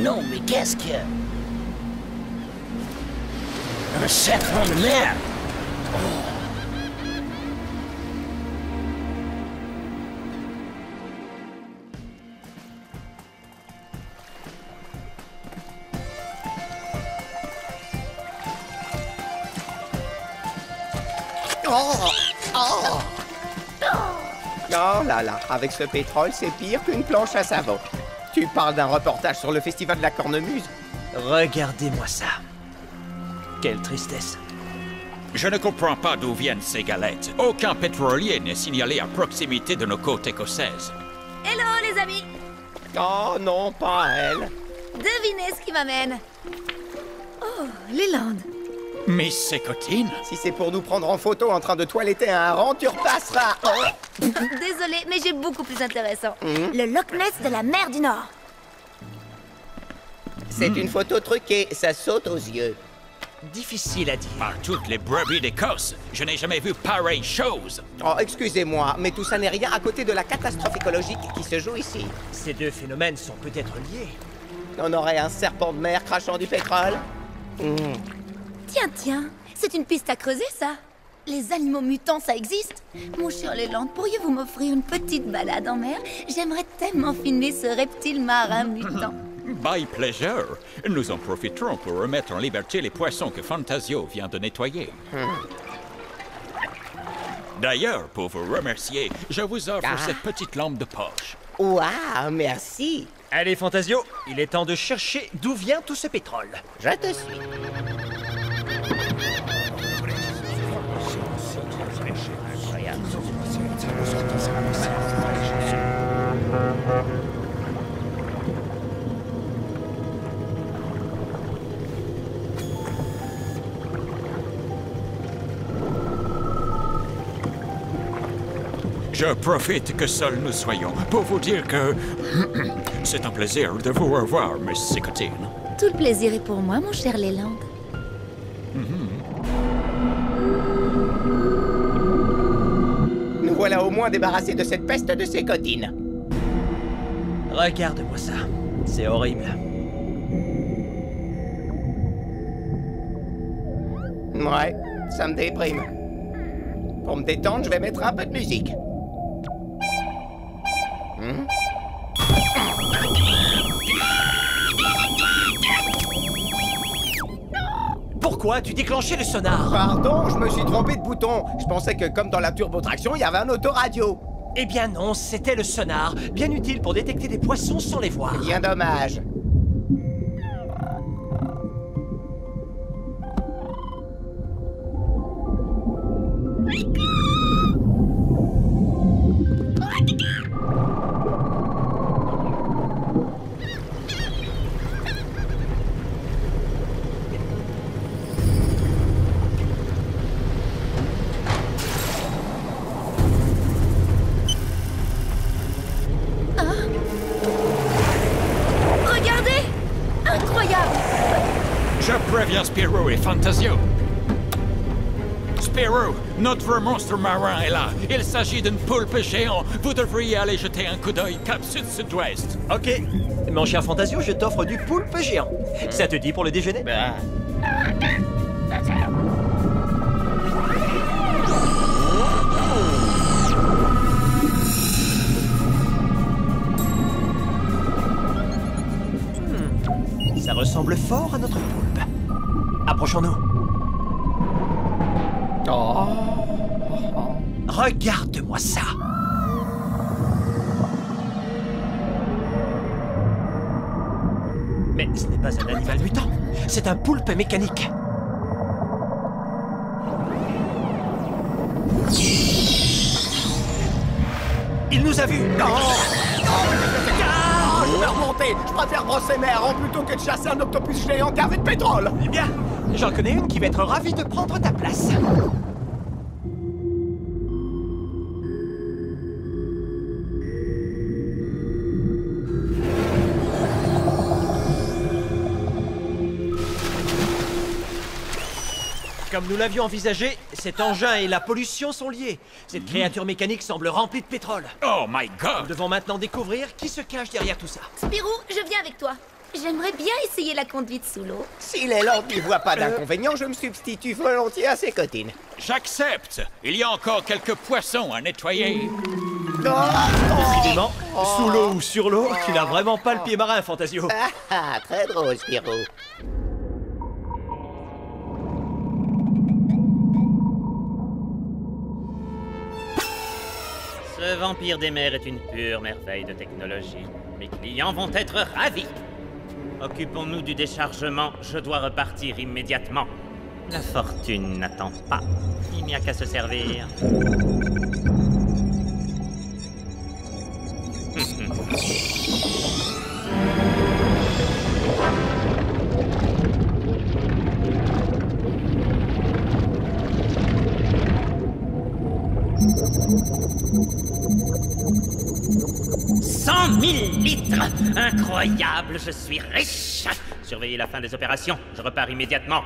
non, mais qu'est-ce que... Un serpent de mer! Oh là là, avec ce pétrole, c'est pire qu'une planche à savon. Tu parles d'un reportage sur le festival de la cornemuse? Regardez-moi ça. Quelle tristesse. Je ne comprends pas d'où viennent ces galettes. Aucun pétrolier n'est signalé à proximité de nos côtes écossaises. Hello les amis! Oh non, pas elle. Devinez ce qui m'amène. Oh, les Landes. Miss Sécotine? Si c'est pour nous prendre en photo en train de toiletter un rang, tu repasseras. Oh. Désolée, mais j'ai beaucoup plus intéressant. Le Loch Ness de la mer du Nord. C'est une photo truquée, ça saute aux yeux. Difficile à dire. Par toutes les brebis d'Écosse, je n'ai jamais vu pareille chose. Oh, excusez-moi, mais tout ça n'est rien à côté de la catastrophe écologique qui se joue ici. Ces deux phénomènes sont peut-être liés. On aurait un serpent de mer crachant du pétrole. Tiens, c'est une piste à creuser, ça. Les animaux mutants, ça existe? Mon cher Leland, pourriez-vous m'offrir une petite balade en mer? J'aimerais tellement filmer ce reptile marin mutant. By pleasure. Nous en profiterons pour remettre en liberté les poissons que Fantasio vient de nettoyer. D'ailleurs, pour vous remercier, je vous offre cette petite lampe de poche. Waouh, merci. Allez, Fantasio, il est temps de chercher d'où vient tout ce pétrole. Je te suis. Je profite que seuls nous soyons pour vous dire que c'est un plaisir de vous revoir, Miss Sécotine. Tout le plaisir est pour moi, mon cher Leland. Nous voilà au moins débarrassés de cette peste de Sécotine. Regarde-moi ça. C'est horrible. Ouais, ça me déprime. Pour me détendre, je vais mettre un peu de musique. Pourquoi tu déclenchais le sonar? Pardon, je me suis trompé de bouton. Je pensais que comme dans la turbotraction, il y avait un autoradio. Eh bien non, c'était le sonar, bien utile pour détecter des poissons sans les voir. Bien dommage. Regardez! Incroyable! Je préviens Spiro et Fantasio. Spiro, notre monstre marin est là. Il s'agit d'une poulpe géante. Vous devriez aller jeter un coup d'œil cap sud-sud-ouest. Ok. Mon cher Fantasio, je t'offre du poulpe géant. Ça te dit pour le déjeuner? Ça ressemble fort à notre poulpe. Approchons-nous. Regarde-moi ça. Mais ce n'est pas un animal mutant. C'est un poulpe mécanique. Il nous a vus. Je vais remonter. Je préfère brosser mes harengs plutôt que de chasser un octopus géant gavé de pétrole. Eh bien, j'en connais une qui va être ravie de prendre ta place. Comme nous l'avions envisagé, cet engin et la pollution sont liés. Cette créature mécanique semble remplie de pétrole. Oh my Nous God! devons maintenant découvrir qui se cache derrière tout ça. Spirou, je viens avec toi. J'aimerais bien essayer la conduite sous l'eau. Si les lords n'y voient pas d'inconvénient, je me substitue volontiers à ses cotines. J'accepte. Il y a encore quelques poissons à nettoyer. Décidément, sous l'eau ou sur l'eau, tu n'as vraiment pas le pied marin, Fantasio. Ah, très drôle, Spirou. Ce vampire des mers est une pure merveille de technologie. Mes clients vont être ravis. Occupons-nous du déchargement, je dois repartir immédiatement. La fortune n'attend pas. Il n'y a qu'à se servir. 100 000 litres! Incroyable, je suis riche! Surveillez la fin des opérations, je repars immédiatement.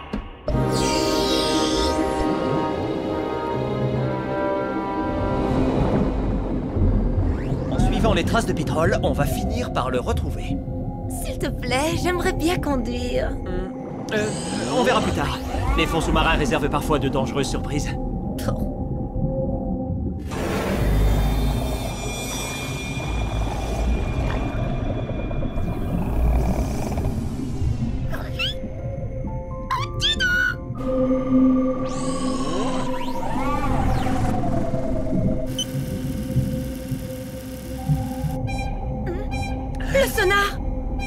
En suivant les traces de pétrole, on va finir par le retrouver. S'il te plaît, j'aimerais bien conduire. On verra plus tard. Les fonds sous-marins réservent parfois de dangereuses surprises. Oh. Le sonar!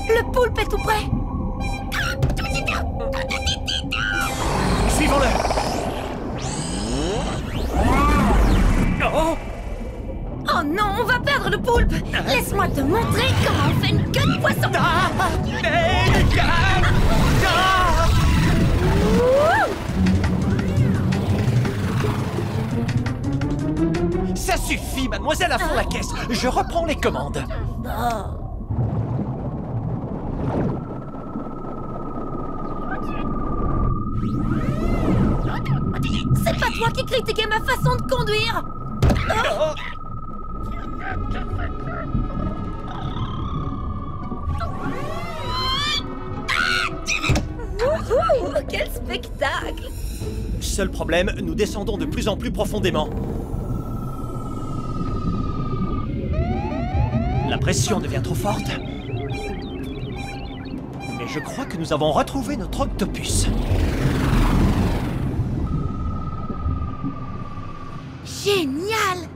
Le poulpe est tout près! Suivons-le! Oh! Oh non, on va perdre le poulpe! Laisse-moi te montrer comment on fait une queue de poisson! Ça suffit, mademoiselle, à fond la caisse. Je reprends les commandes. C'est pas toi qui critiquais ma façon de conduire! Oh. Wouhou! Quel spectacle! Seul problème, nous descendons de plus en plus profondément. La pression devient trop forte. Et je crois que nous avons retrouvé notre octopus. Génial!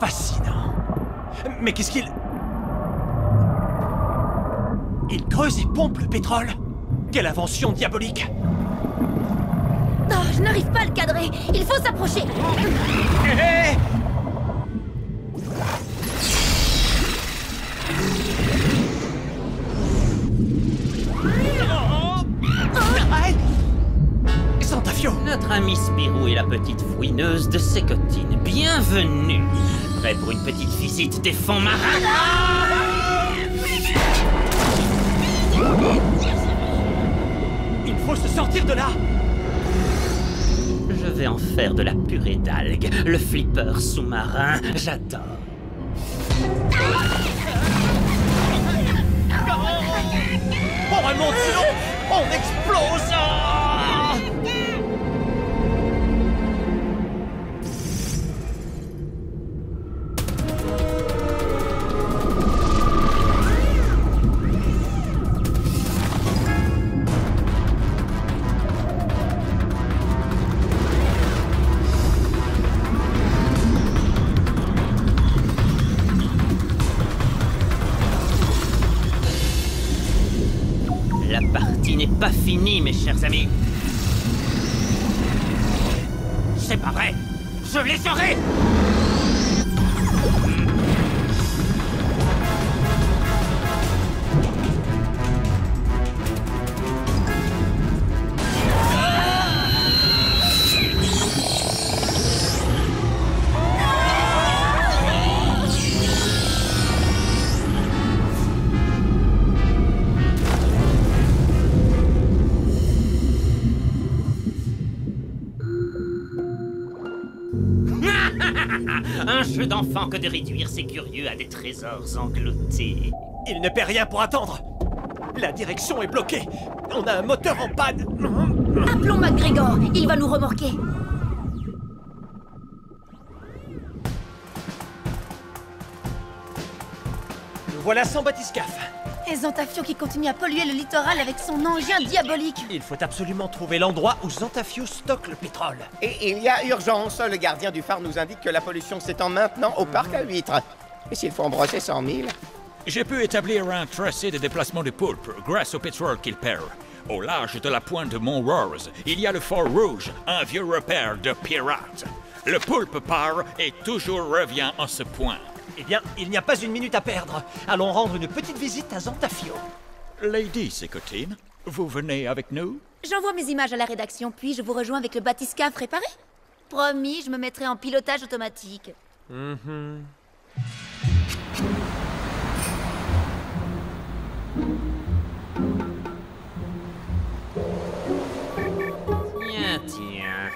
Fascinant. Mais qu'est-ce qu'il... Il creuse et pompe le pétrole. Quelle invention diabolique! Oh, je n'arrive pas à le cadrer. Il faut s'approcher. Hé! Aïe! Santafio! Notre ami Spirou est la petite fouineuse de Sécotine. Bienvenue! Prêt pour une petite visite des fonds marins? Il faut se sortir de là! Je vais en faire de la purée d'algues. Le flipper sous-marin, j'adore. On remonte, sinon on explose! La partie n'est pas finie, mes chers amis. C'est pas vrai. Je les aurai. Un jeu d'enfant que de réduire ces curieux à des trésors engloutis. Il ne paie rien pour attendre! La direction est bloquée. On a un moteur en panne. Appelons McGregor, il va nous remorquer. Nous voilà sans bathyscaphe. Et Zantafio qui continue à polluer le littoral avec son engin diabolique. Il faut absolument trouver l'endroit où Zantafio stocke le pétrole. Et il y a urgence. Le gardien du phare nous indique que la pollution s'étend maintenant au parc à huîtres. Et s'il faut en brosser 100 000? J'ai pu établir un tracé de déplacement de poulpe grâce au pétrole qu'il perd. Au large de la pointe de Mont Rose, il y a le Fort Rouge, un vieux repère de pirates. Le poulpe part et toujours revient en ce point. Eh bien, il n'y a pas une minute à perdre. Allons rendre une petite visite à Zantafio. Lady Sécotine, vous venez avec nous? J'envoie mes images à la rédaction, puis je vous rejoins avec le bathyscaphe réparé. Promis, je me mettrai en pilotage automatique. Tiens.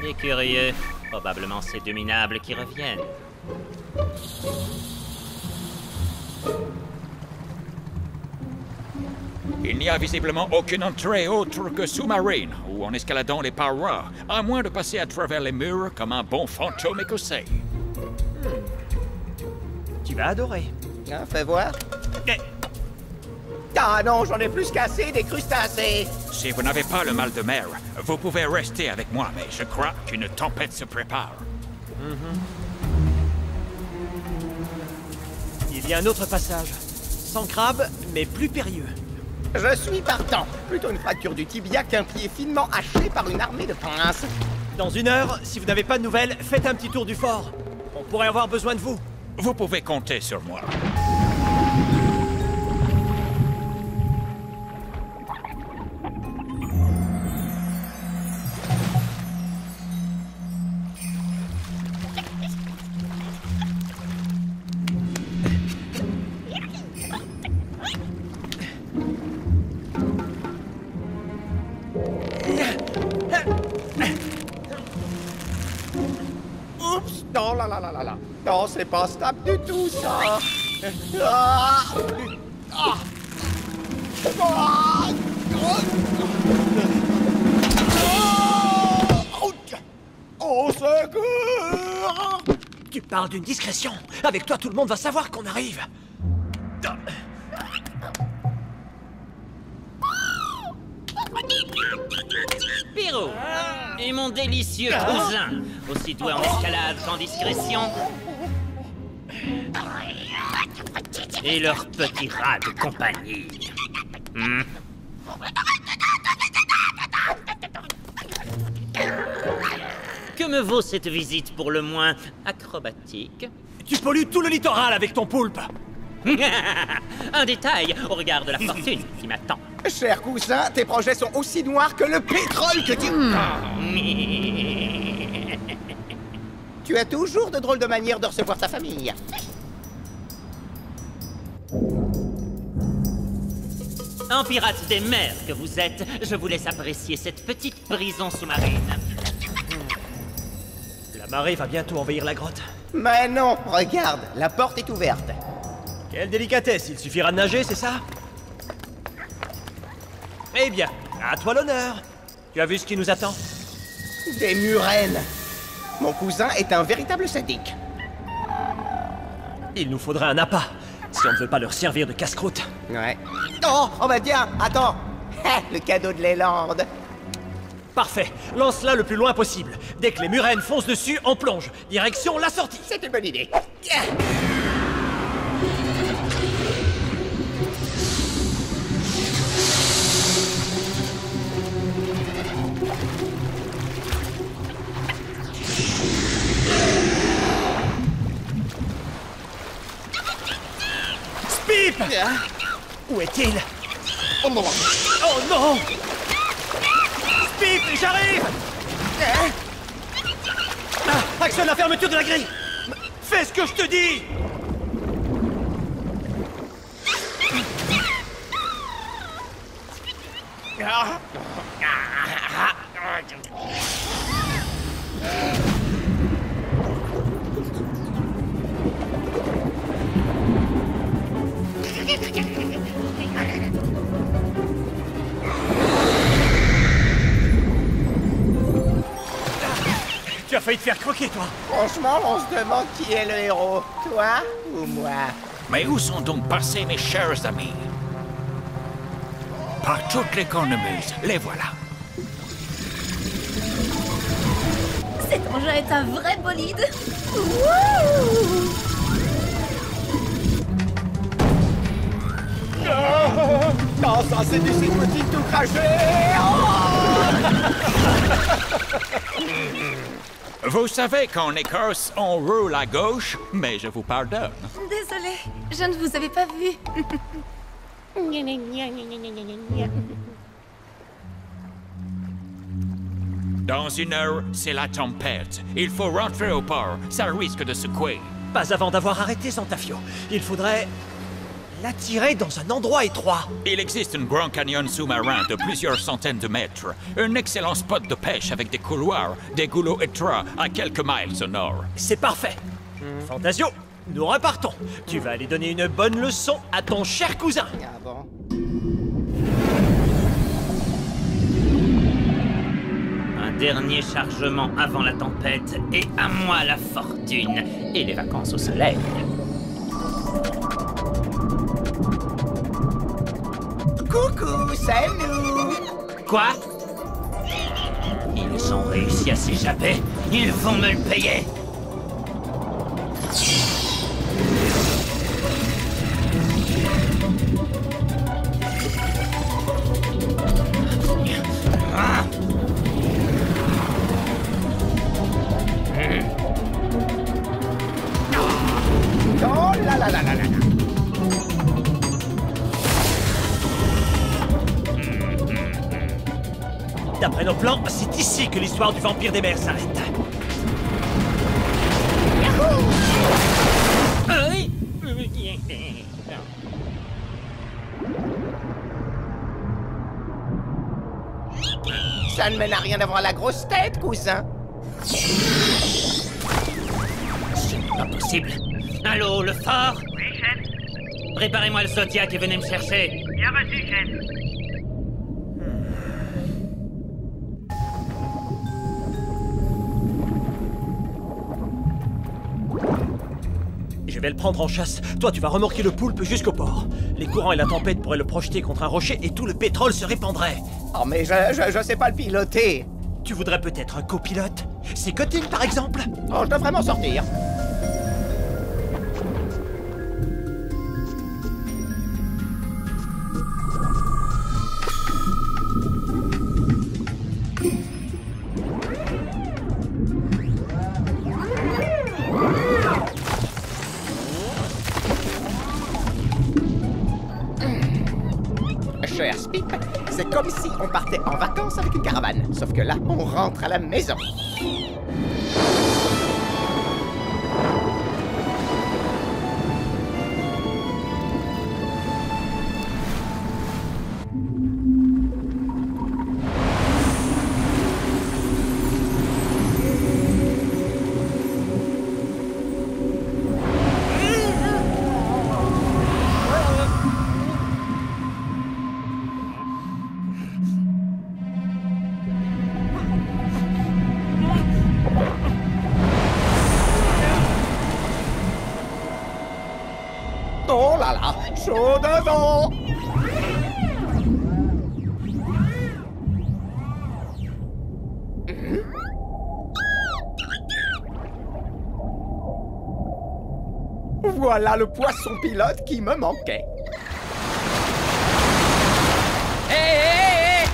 Des curieux. Probablement ces deux minables qui reviennent. Il n'y a visiblement aucune entrée autre que sous-marine ou en escaladant les parois, à moins de passer à travers les murs comme un bon fantôme écossais. Tu vas adorer. Hein, fais voir. Eh, Ah non, j'en ai plus qu'assez des crustacés. Si vous n'avez pas le mal de mer, vous pouvez rester avec moi, mais je crois qu'une tempête se prépare. il y a un autre passage. Sans crabe, mais plus périlleux. Je suis partant. Plutôt une fracture du tibia qu'un pied finement haché par une armée de princes. Dans 1 heure, si vous n'avez pas de nouvelles, faites un petit tour du fort. On pourrait avoir besoin de vous. Vous pouvez compter sur moi. Oups! Non, là. Non, c'est pas stable du tout, ça. Ah! Ah! Ah! Au secours! Tu parles d'une discrétion. Avec toi, tout le monde va savoir qu'on arrive. Spirou et mon délicieux cousin, aussi doué en escalade qu'en discrétion. Et leur petit rat de compagnie. Que me vaut cette visite pour le moins acrobatique? Tu pollues tout le littoral avec ton poulpe. Un détail au regard de la fortune qui m'attend. Cher cousin, tes projets sont aussi noirs que le pétrole que tu... Tu as toujours de drôles de manières de recevoir ta famille. En pirate des mers que vous êtes, je vous laisse apprécier cette petite prison sous-marine. La marée va bientôt envahir la grotte. Mais non, regarde, la porte est ouverte. Quelle délicatesse, il suffira de nager, c'est ça? Eh bien, à toi l'honneur. Tu as vu ce qui nous attend? Des murènes. Mon cousin est un véritable sadique. Il nous faudra un appât, si on ne veut pas leur servir de casse-croûte. Ouais. Oh bah tiens, attends. Le cadeau de Leyland. Parfait, lance-la le plus loin possible. Dès que les murènes foncent dessus, on plonge. Direction la sortie. C'est une bonne idée. Spip! Où est-il? Oh non! Spip, j'arrive! Actionne la fermeture de la grille! Fais ce que je te dis! failli te faire croquer, toi. Franchement, on se demande qui est le héros. Toi ou moi? Mais où sont donc passés mes chers amis? Par toutes les cornemuses, les voilà. Cet engin est un vrai bolide. Wouh! Non, ça c'est du cyclotique tout craché. Vous savez qu'en Écosse, on roule à gauche, mais je vous pardonne. Désolée, je ne vous avais pas vu. Dans une heure, c'est la tempête. Il faut rentrer au port. Ça risque de secouer. Pas avant d'avoir arrêté Santafio. Il faudrait l'attirer dans un endroit étroit. Il existe un grand canyon sous-marin de plusieurs centaines de mètres. Un excellent spot de pêche avec des couloirs, des goulots étroits à quelques miles au nord. C'est parfait. Fantasio, nous repartons. Tu vas aller donner une bonne leçon à ton cher cousin. Ah bon? Un dernier chargement avant la tempête, et à moi la fortune et les vacances au soleil. Coucou, c'est nous. Quoi? Ils ont réussi à s'échapper. Ils vont me le payer. Oh là là là là là. D'après nos plans, c'est ici que l'histoire du vampire des mers s'arrête. Ça ne mène à rien d'avoir la grosse tête, cousin. C'est pas possible. Allô, le fort? Oui, chef. Préparez-moi le Zodiac et venez me chercher. Bien reçu, chef. Je vais le prendre en chasse. Toi, tu vas remorquer le poulpe jusqu'au port. Les courants et la tempête pourraient le projeter contre un rocher et tout le pétrole se répandrait. Oh, mais je sais pas le piloter. Tu voudrais peut-être un copilote? C'est Cotine, par exemple? Oh, je devrais m'en sortir. Cher Spip, c'est comme si on partait en vacances avec une caravane. Sauf que là, on rentre à la maison. Oh là là, chaud devant. Voilà le poisson pilote qui me manquait. Hé!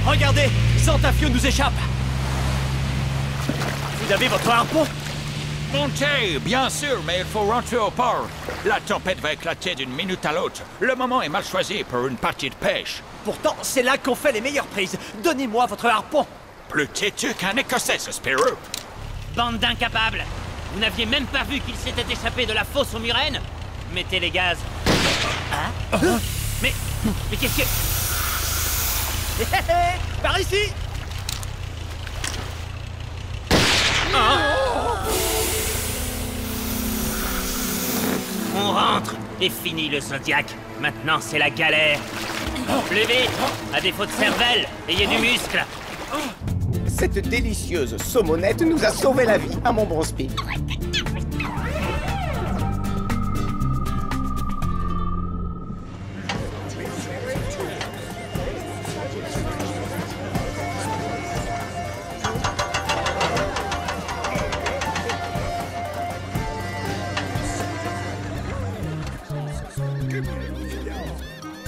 Regardez! Santafio nous échappe! Vous avez votre harpon? Montez, bien sûr, mais il faut rentrer au port. La tempête va éclater d'une minute à l'autre. Le moment est mal choisi pour une partie de pêche. Pourtant, c'est là qu'on fait les meilleures prises. Donnez-moi votre harpon! Plus têtu qu'un Écossais, ce Spirou. Bande d'incapables! Vous n'aviez même pas vu qu'il s'était échappé de la fosse aux murènes? Mettez les gaz. Hein? Mais qu'est-ce que... Hé hé hé! Par ici! On rentre et fini le Zodiac. Maintenant, c'est la galère. Plus vite! À défaut de cervelle, ayez du muscle! Cette délicieuse saumonnette nous a sauvé la vie, à mon bon Speed.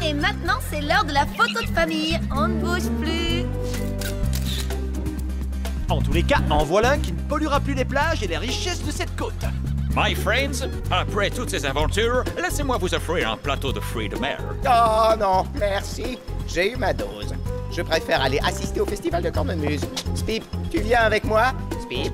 Et maintenant, c'est l'heure de la photo de famille. On ne bouge plus. En tous les cas, en voilà un qui ne polluera plus les plages et les richesses de cette côte. My friends, après toutes ces aventures, laissez-moi vous offrir un plateau de fruits de mer. Oh non, merci. J'ai eu ma dose. Je préfère aller assister au festival de cornemuse. Spip, tu viens avec moi? Spip?